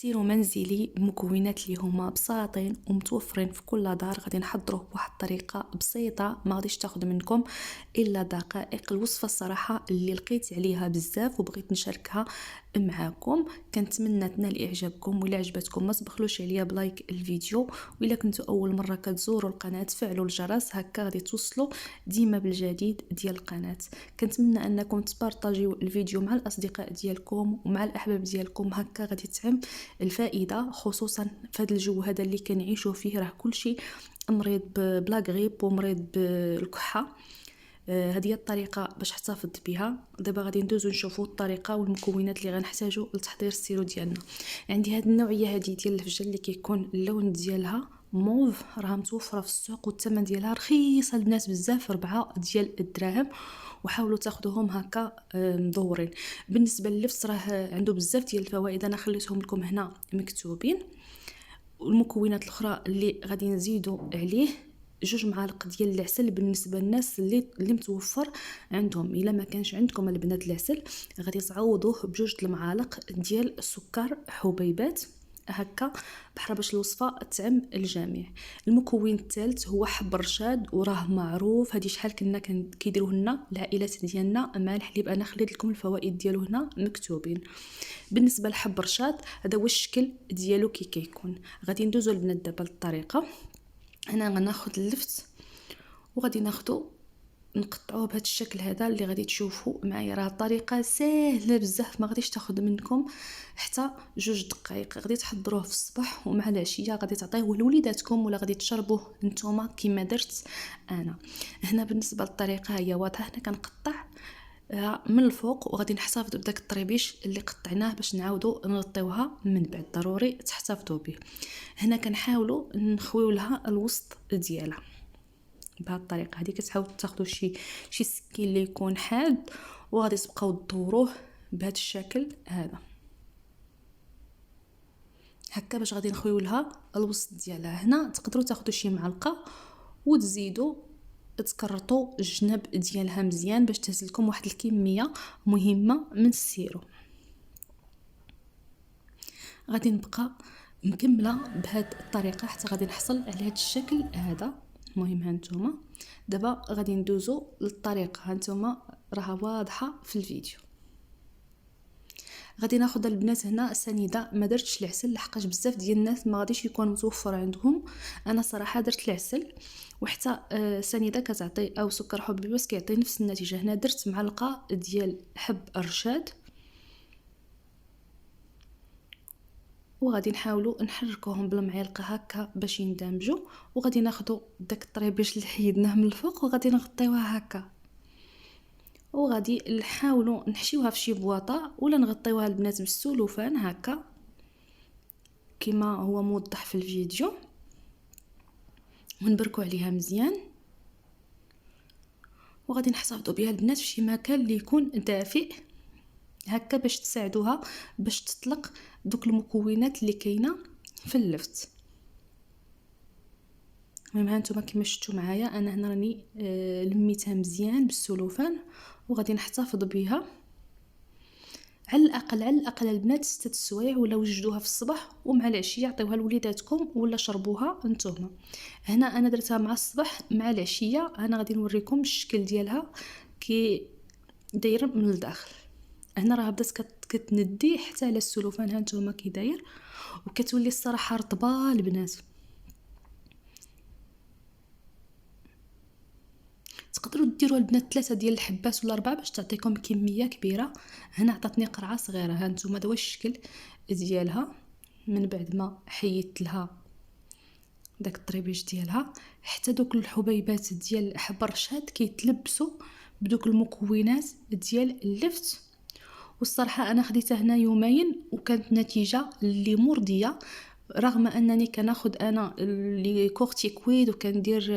سيرو منزلي بمكونات اللي هما بساطين ومتوفرين في كل دار. غادي نحضروه بواحد الطريقه بسيطه ما غاديش تاخذ منكم الا دقائق. الوصفه الصراحه اللي لقيت عليها بزاف وبغيت نشاركها معاكم، كنتمنى تنال اعجابكم. ولا عجبتكم ما تبخلوش عليا بلايك الفيديو، ولا كنتوا اول مره كتزوروا القناه فعلوا الجرس، هكا غادي توصلوا ديما بالجديد ديال القناه. كنتمنى انكم تبارطاجيو الفيديو مع الاصدقاء ديالكم ومع الاحباب ديالكم، هكا غادي تعم الفائده، خصوصا في هذا الجو هذا اللي كنعيشوا فيه. راه كلشي مريض بلا غريب ومريض بالكحه. هذه هي الطريقه باش احتفظ بها. دابا غادي ندوزو نشوفوا الطريقه والمكونات اللي غنحتاجو لتحضير السيرو ديالنا. عندي هذه النوعيه هذه ديال الفجل اللي كيكون اللون ديالها موف، راه متوفره في السوق والثمن ديالها رخيصه البنات بزاف، 4 ديال الدراهم، وحاولوا تاخذوهم هكا مدورين. بالنسبه لللفت راه عنده بزاف ديال الفوائد، انا خليتهم لكم هنا مكتوبين. والمكونات الاخرى اللي غادي نزيدوا عليه 2 معالق ديال العسل بالنسبه للناس اللي متوفر عندهم. الا ما كانش عندكم البنات العسل غادي تعوضوه ب2 المعالق ديال السكر حبيبات، هكا بحال باش الوصفه تعم الجميع. المكون الثالث هو حب الرشاد، وراه معروف هذه شحال كنا كيديروه لنا العائلات ديالنا مع الحليب. انا خليت لكم الفوائد ديالو هنا مكتوبين. بالنسبه لحب الرشاد هذا هو الشكل ديالو كيكون. غادي ندوزو البنات دابا للطريقه. انا غناخذ اللفت وغادي ناخذو نقطعوه بهذا الشكل هذا اللي غادي تشوفوا معايا. راه الطريقه سهله بزاف، ما غاديش تاخذ منكم حتى 2 دقائق. غادي تحضروه في الصباح ومع العشيه غادي تعطيوه لوليداتكم ولا غادي تشربوه نتوما كما درت انا. هنا بالنسبه للطريقه هي واضحه. هنا كنقطع من الفوق وغادي نحتفظ بداك الطريبيش اللي قطعناه باش نعاودو نغطيوها من بعد، ضروري تحتفظوا به. هنا كنحاولوا نخويو لها الوسط ديالها بهذه الطريقه هذه. كتحاولوا تاخذوا شي سكين اللي يكون حاد وغادي تبقاو تدوروه بهذا الشكل هذا هكا باش غادي نخويو لها الوسط ديالها. هنا تقدروا تاخذوا شي معلقه وتزيدوا تكرطوا الجنب ديالها مزيان باش تهزلكم واحد الكميه مهمه من السيرو. غادي نبقى مكمله بهذه الطريقه حتى غادي نحصل على هذا الشكل هذا. المهم هانتوما دابا غادي ندوزو للطريقه، هانتوما راه واضحه في الفيديو. غادي ناخذ البنات هنا سنيده، ما درتش العسل لحقاش بزاف ديال الناس ما غاديش يكون متوفر عندهم. انا صراحه درت العسل، وحتى سنيده كتعطي او سكر حبيبي بس كيعطي نفس النتيجه. هنا درت معلقه ديال حب الرشاد وغادي نحاولوا نحركوهم بالمعلقه هكا باش يندمجوا. وغادي ناخذوا داك الطريبيش اللي حيدناه من الفوق وغادي نغطيوها هكا، وغادي نحاولوا نحشيوها في شي بواطه ولا نغطيوها البنات بالسلوفان هكا كما هو موضح في الفيديو، ونبركوا عليها مزيان. وغادي نحتفظوا بها البنات في شي مكان اللي يكون دافئ هكا باش تساعدوها باش تطلق دوك المكونات اللي كاينه في اللفت. المهم هانتوما كما شفتوا معايا انا هنا راني لميتها مزيان بالسلوفان وغادي نحتفظ بها على الاقل البنات 6 سوايع، ولا وجدوها في الصباح ومع العشيه عطيوها لوليداتكم ولا شربوها نتوما. هنا انا درتها مع الصباح مع العشيه. انا غادي نوريكم الشكل ديالها كي دايره من الداخل. هنا راه بدات كتندي حتى على السلوفان هانتوما كي داير، وكتولي الصراحه رطبه البنات. تقدروا ديروا البنات 3 ديال الحبات ولا 4 باش تعطيكم كميه كبيره. هنا عطاتني قرعه صغيره. هانتوما هذا هو الشكل ديالها من بعد ما حيدت لها داك الطريبيش ديالها. حتى دوك الحبيبات ديال حب الرشاد كيتلبسوا بدوك المكونات ديال اللفت. والصراحه انا خديتها هنا يومين وكانت نتيجه اللي مرضيه، رغم انني كناخذ انا لي كورتيكويد وكندير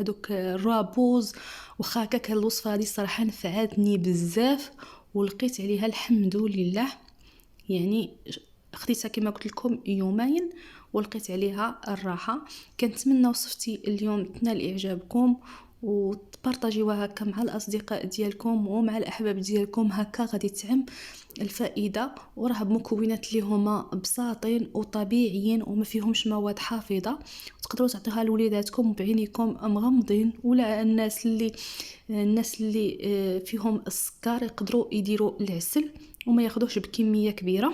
هذوك الرابوز. واخا هكاك الوصفه هذه صراحه نفعتني بزاف ولقيت عليها الحمد لله. يعني خديتها كما قلت لكم يومين ولقيت عليها الراحه. كنتمنى وصفتي اليوم تنال اعجابكم وتبارطاجيوها هكا مع الاصدقاء ديالكم ومع الاحباب ديالكم، هكا غادي تعم الفائده. وراه بمكونات اللي هما بساطين وطبيعيين وما فيهمش مواد حافظه، تقدروا تعطيوها لوليداتكم بعينيكم مغمضين، ولا الناس اللي فيهم السكر يقدروا يديروا العسل وما ياخذوش بكميه كبيره.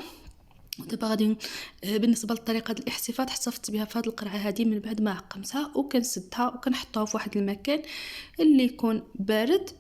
دابا غادي بالنسبه لطريقه الاحتفاظ، احتفظت بها في هذه القرعه هذه من بعد ما عقمتها وكنسدها وكنحطها في واحد المكان اللي يكون بارد